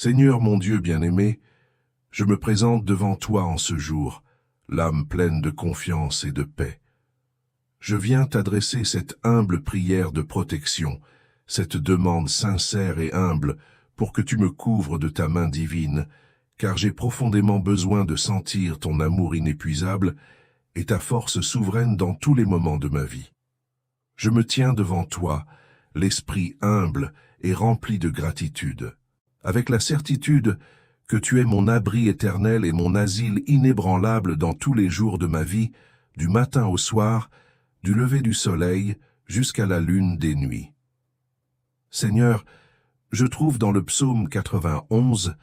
Seigneur mon Dieu bien-aimé, je me présente devant toi en ce jour, l'âme pleine de confiance et de paix. Je viens t'adresser cette humble prière de protection, cette demande sincère et humble pour que tu me couvres de ta main divine, car j'ai profondément besoin de sentir ton amour inépuisable et ta force souveraine dans tous les moments de ma vie. Je me tiens devant toi, l'esprit humble et rempli de gratitude, avec la certitude que tu es mon abri éternel et mon asile inébranlable dans tous les jours de ma vie, du matin au soir, du lever du soleil jusqu'à la lune des nuits. Seigneur, je trouve dans le psaume 91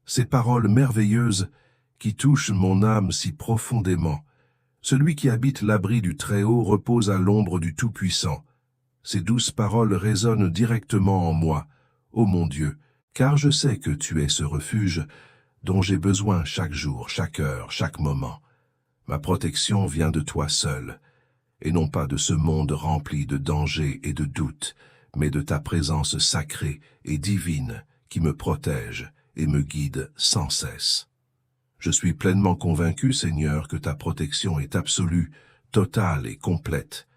ces paroles merveilleuses qui touchent mon âme si profondément. Celui qui habite l'abri du Très-Haut repose à l'ombre du Tout-Puissant. Ces douces paroles résonnent directement en moi, ô mon Dieu, car je sais que tu es ce refuge dont j'ai besoin chaque jour, chaque heure, chaque moment. Ma protection vient de toi seul, et non pas de ce monde rempli de dangers et de doutes, mais de ta présence sacrée et divine qui me protège et me guide sans cesse. Je suis pleinement convaincu, Seigneur, que ta protection est absolue, totale et complète.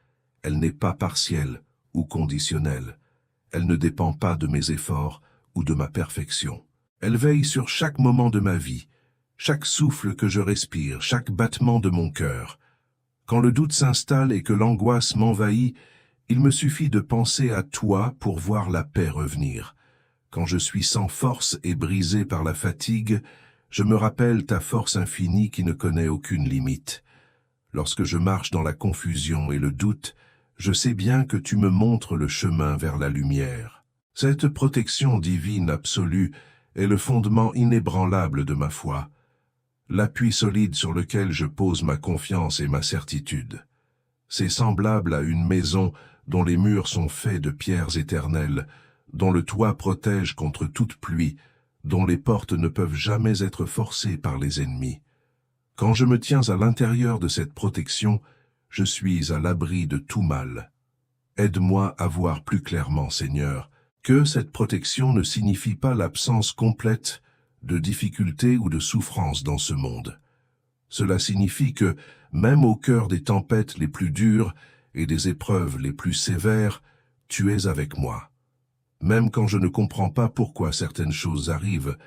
Elle n'est pas partielle ou conditionnelle. Elle ne dépend pas de mes efforts ou de ma perfection. Elle veille sur chaque moment de ma vie, chaque souffle que je respire, chaque battement de mon cœur. Quand le doute s'installe et que l'angoisse m'envahit, il me suffit de penser à toi pour voir la paix revenir. Quand je suis sans force et brisé par la fatigue, je me rappelle ta force infinie qui ne connaît aucune limite. Lorsque je marche dans la confusion et le doute, je sais bien que tu me montres le chemin vers la lumière. Cette protection divine absolue est le fondement inébranlable de ma foi, l'appui solide sur lequel je pose ma confiance et ma certitude. C'est semblable à une maison dont les murs sont faits de pierres éternelles, dont le toit protège contre toute pluie, dont les portes ne peuvent jamais être forcées par les ennemis. Quand je me tiens à l'intérieur de cette protection, je suis à l'abri de tout mal. Aide-moi à voir plus clairement, Seigneur, que cette protection ne signifie pas l'absence complète de difficultés ou de souffrances dans ce monde. Cela signifie que, même au cœur des tempêtes les plus dures et des épreuves les plus sévères, tu es avec moi. Même quand je ne comprends pas pourquoi certaines choses arrivent,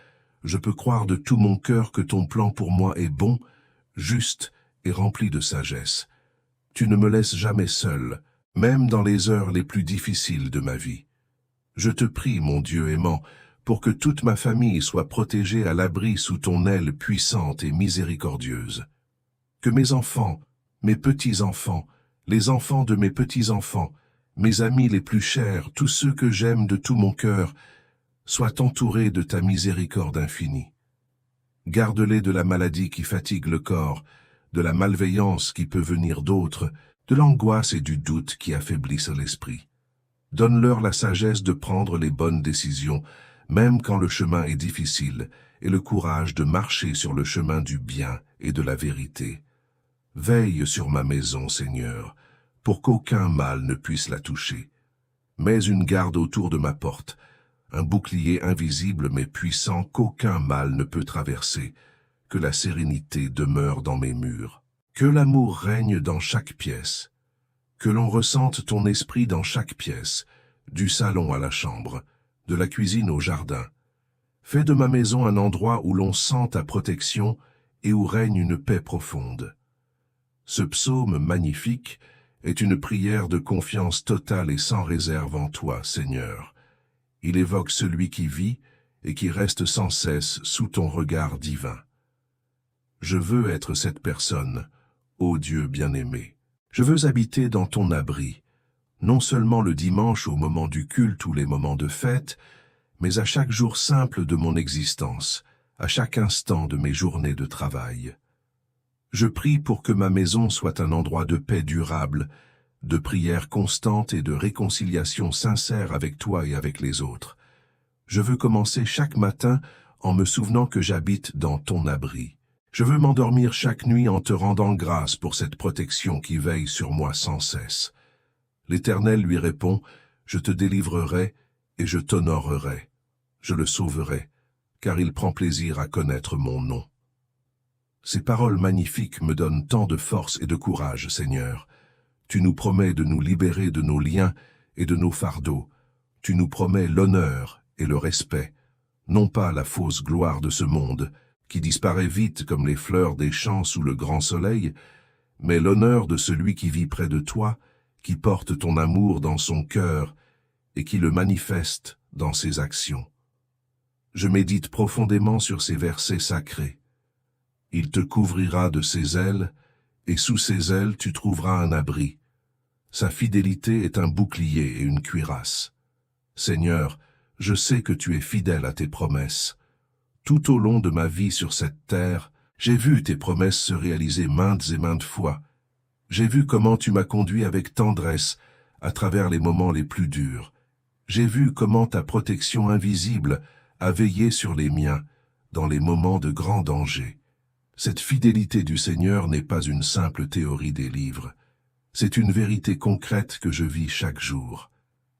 je peux croire de tout mon cœur que ton plan pour moi est bon, juste et rempli de sagesse. Tu ne me laisses jamais seul, même dans les heures les plus difficiles de ma vie. Je te prie, mon Dieu aimant, pour que toute ma famille soit protégée à l'abri sous ton aile puissante et miséricordieuse. Que mes enfants, mes petits-enfants, les enfants de mes petits-enfants, mes amis les plus chers, tous ceux que j'aime de tout mon cœur, soient entourés de ta miséricorde infinie. Garde-les de la maladie qui fatigue le corps, de la malveillance qui peut venir d'autres, de l'angoisse et du doute qui affaiblissent l'esprit. Donne-leur la sagesse de prendre les bonnes décisions, même quand le chemin est difficile, et le courage de marcher sur le chemin du bien et de la vérité. Veille sur ma maison, Seigneur, pour qu'aucun mal ne puisse la toucher. Mets une garde autour de ma porte, un bouclier invisible mais puissant qu'aucun mal ne peut traverser, que la sérénité demeure dans mes murs, que l'amour règne dans chaque pièce, que l'on ressente ton esprit dans chaque pièce, du salon à la chambre, de la cuisine au jardin. Fais de ma maison un endroit où l'on sent ta protection et où règne une paix profonde. Ce psaume magnifique est une prière de confiance totale et sans réserve en toi, Seigneur. Il évoque celui qui vit et qui reste sans cesse sous ton regard divin. Je veux être cette personne, ô Dieu bien-aimé. Je veux habiter dans ton abri, non seulement le dimanche au moment du culte ou les moments de fête, mais à chaque jour simple de mon existence, à chaque instant de mes journées de travail. Je prie pour que ma maison soit un endroit de paix durable, de prière constante et de réconciliation sincère avec toi et avec les autres. Je veux commencer chaque matin en me souvenant que j'habite dans ton abri. Je veux m'endormir chaque nuit en te rendant grâce pour cette protection qui veille sur moi sans cesse. L'Éternel lui répond, « Je te délivrerai et je t'honorerai. Je le sauverai, car il prend plaisir à connaître mon nom. Ces paroles magnifiques me donnent tant de force et de courage, Seigneur. Tu nous promets de nous libérer de nos liens et de nos fardeaux. Tu nous promets l'honneur et le respect, non pas la fausse gloire de ce monde, qui disparaît vite comme les fleurs des champs sous le grand soleil, mais l'honneur de celui qui vit près de toi, qui porte ton amour dans son cœur et qui le manifeste dans ses actions. Je médite profondément sur ces versets sacrés. Il te couvrira de ses ailes, et sous ses ailes tu trouveras un abri. Sa fidélité est un bouclier et une cuirasse. Seigneur, je sais que tu es fidèle à tes promesses. Tout au long de ma vie sur cette terre, j'ai vu tes promesses se réaliser maintes et maintes fois. J'ai vu comment tu m'as conduit avec tendresse à travers les moments les plus durs. J'ai vu comment ta protection invisible a veillé sur les miens dans les moments de grand danger. Cette fidélité du Seigneur n'est pas une simple théorie des livres. C'est une vérité concrète que je vis chaque jour.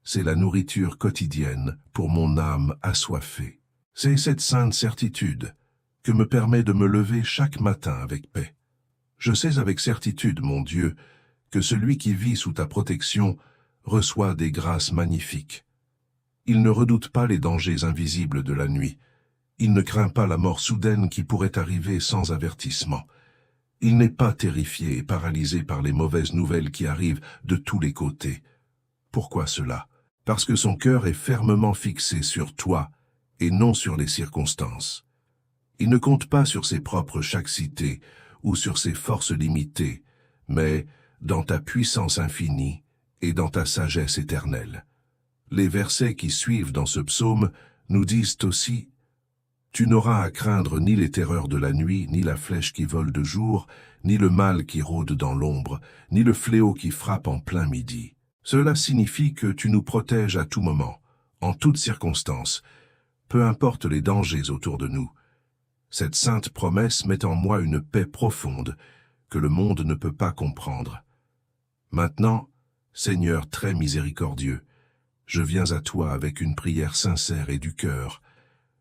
C'est la nourriture quotidienne pour mon âme assoiffée. C'est cette sainte certitude que me permet de me lever chaque matin avec paix. Je sais avec certitude, mon Dieu, que celui qui vit sous ta protection reçoit des grâces magnifiques. Il ne redoute pas les dangers invisibles de la nuit. Il ne craint pas la mort soudaine qui pourrait arriver sans avertissement. Il n'est pas terrifié et paralysé par les mauvaises nouvelles qui arrivent de tous les côtés. Pourquoi cela? Parce que son cœur est fermement fixé sur toi et non sur les circonstances. Il ne compte pas sur ses propres chastetés ou sur ses forces limitées, mais dans ta puissance infinie et dans ta sagesse éternelle. Les versets qui suivent dans ce psaume nous disent aussi: tu n'auras à craindre ni les terreurs de la nuit, ni la flèche qui vole de jour, ni le mal qui rôde dans l'ombre, ni le fléau qui frappe en plein midi. Cela signifie que tu nous protèges à tout moment, en toutes circonstances, peu importe les dangers autour de nous. Cette sainte promesse met en moi une paix profonde que le monde ne peut pas comprendre. Maintenant, Seigneur très miséricordieux, je viens à toi avec une prière sincère et du cœur.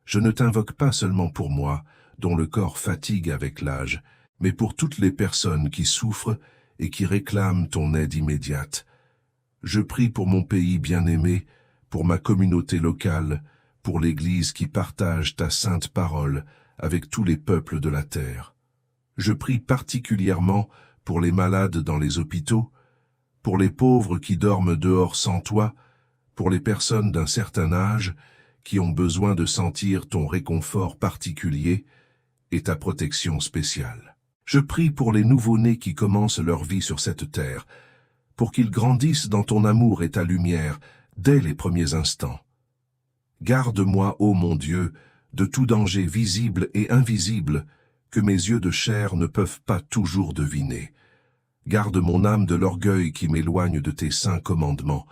Je ne t'invoque pas seulement pour moi, dont le corps fatigue avec l'âge, mais pour toutes les personnes qui souffrent et qui réclament ton aide immédiate. Je prie pour mon pays bien-aimé, pour ma communauté locale, pour l'Église qui partage ta sainte parole avec tous les peuples de la terre. Je prie particulièrement pour les malades dans les hôpitaux, pour les pauvres qui dorment dehors sans toit, pour les personnes d'un certain âge qui ont besoin de sentir ton réconfort particulier et ta protection spéciale. Je prie pour les nouveau-nés qui commencent leur vie sur cette terre, pour qu'ils grandissent dans ton amour et ta lumière dès les premiers instants. Garde-moi, ô mon Dieu, de tout danger visible et invisible que mes yeux de chair ne peuvent pas toujours deviner. Garde mon âme de l'orgueil qui m'éloigne de tes saints commandements.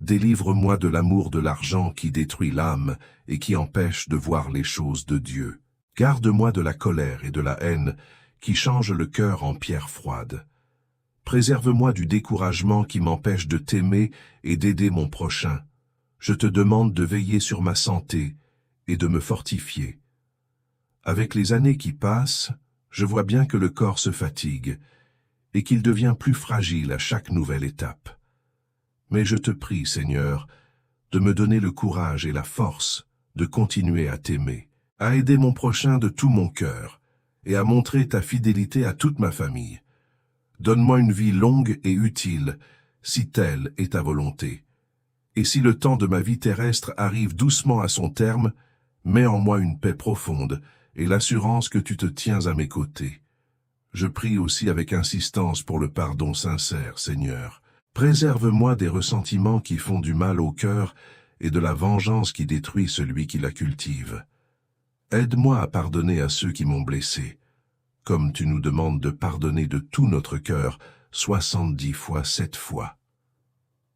Délivre-moi de l'amour de l'argent qui détruit l'âme et qui empêche de voir les choses de Dieu. Garde-moi de la colère et de la haine qui changent le cœur en pierre froide. Préserve-moi du découragement qui m'empêche de t'aimer et d'aider mon prochain. Je te demande de veiller sur ma santé et de me fortifier. Avec les années qui passent, je vois bien que le corps se fatigue et qu'il devient plus fragile à chaque nouvelle étape. Mais je te prie, Seigneur, de me donner le courage et la force de continuer à t'aimer, à aider mon prochain de tout mon cœur et à montrer ta fidélité à toute ma famille. Donne-moi une vie longue et utile, si telle est ta volonté. Et si le temps de ma vie terrestre arrive doucement à son terme, mets en moi une paix profonde et l'assurance que tu te tiens à mes côtés. Je prie aussi avec insistance pour le pardon sincère, Seigneur. Préserve-moi des ressentiments qui font du mal au cœur et de la vengeance qui détruit celui qui la cultive. Aide-moi à pardonner à ceux qui m'ont blessé, comme tu nous demandes de pardonner de tout notre cœur 70 fois 7 fois.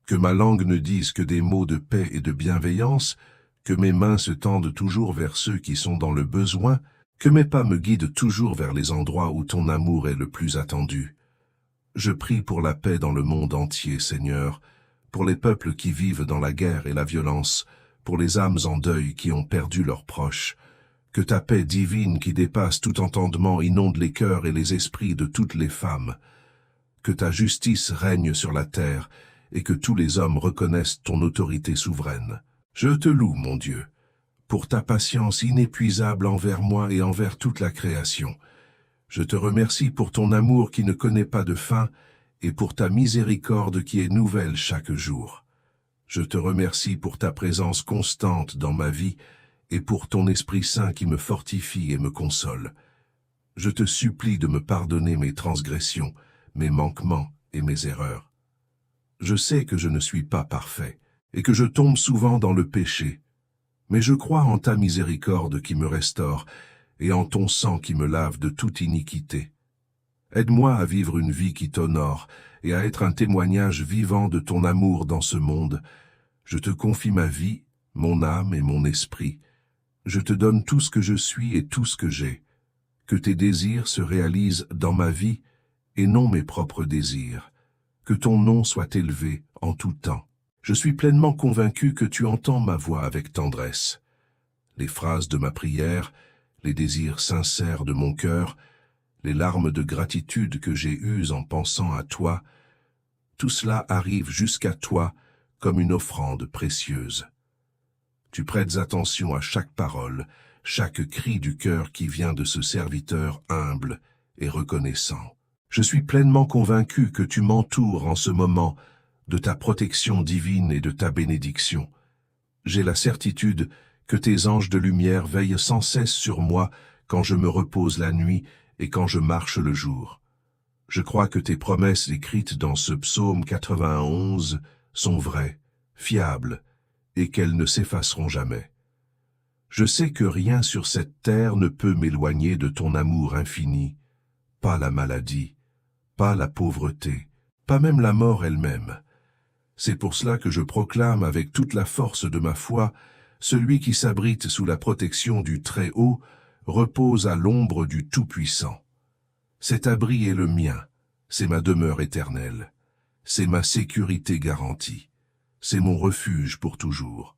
Que ma langue ne dise que des mots de paix et de bienveillance, que mes mains se tendent toujours vers ceux qui sont dans le besoin, que mes pas me guident toujours vers les endroits où ton amour est le plus attendu. Je prie pour la paix dans le monde entier, Seigneur, pour les peuples qui vivent dans la guerre et la violence, pour les âmes en deuil qui ont perdu leurs proches, Que ta paix divine qui dépasse tout entendement inonde les cœurs et les esprits de toutes les femmes. Que ta justice règne sur la terre et que tous les hommes reconnaissent ton autorité souveraine. Je te loue, mon Dieu, pour ta patience inépuisable envers moi et envers toute la création. Je te remercie pour ton amour qui ne connaît pas de fin et pour ta miséricorde qui est nouvelle chaque jour. Je te remercie pour ta présence constante dans ma vie et pour ton Esprit Saint qui me fortifie et me console. Je te supplie de me pardonner mes transgressions, mes manquements et mes erreurs. Je sais que je ne suis pas parfait et que je tombe souvent dans le péché, mais je crois en ta miséricorde qui me restaure et en ton sang qui me lave de toute iniquité. Aide-moi à vivre une vie qui t'honore et à être un témoignage vivant de ton amour dans ce monde. Je te confie ma vie, mon âme et mon esprit. Je te donne tout ce que je suis et tout ce que j'ai. Que tes désirs se réalisent dans ma vie et non mes propres désirs. Que ton nom soit élevé en tout temps. Je suis pleinement convaincu que tu entends ma voix avec tendresse. Les phrases de ma prière, les désirs sincères de mon cœur, les larmes de gratitude que j'ai eues en pensant à toi, tout cela arrive jusqu'à toi comme une offrande précieuse. Tu prêtes attention à chaque parole, chaque cri du cœur qui vient de ce serviteur humble et reconnaissant. Je suis pleinement convaincu que tu m'entoures en ce moment de ta protection divine et de ta bénédiction. J'ai la certitude que tes anges de lumière veillent sans cesse sur moi quand je me repose la nuit et quand je marche le jour. Je crois que tes promesses écrites dans ce psaume 91 sont vraies, fiables, et qu'elles ne s'effaceront jamais. Je sais que rien sur cette terre ne peut m'éloigner de ton amour infini, pas la maladie, pas la pauvreté, pas même la mort elle-même. C'est pour cela que je proclame avec toute la force de ma foi, celui qui s'abrite sous la protection du Très-Haut repose à l'ombre du Tout-Puissant. Cet abri est le mien, c'est ma demeure éternelle, c'est ma sécurité garantie, c'est mon refuge pour toujours.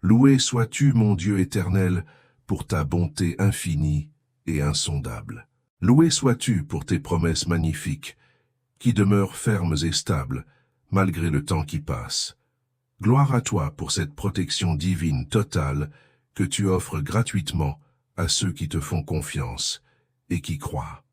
Loué sois-tu, mon Dieu éternel, pour ta bonté infinie et insondable. Loué sois-tu pour tes promesses magnifiques, qui demeurent fermes et stables, malgré le temps qui passe. Gloire à toi pour cette protection divine totale que tu offres gratuitement à ceux qui te font confiance et qui croient.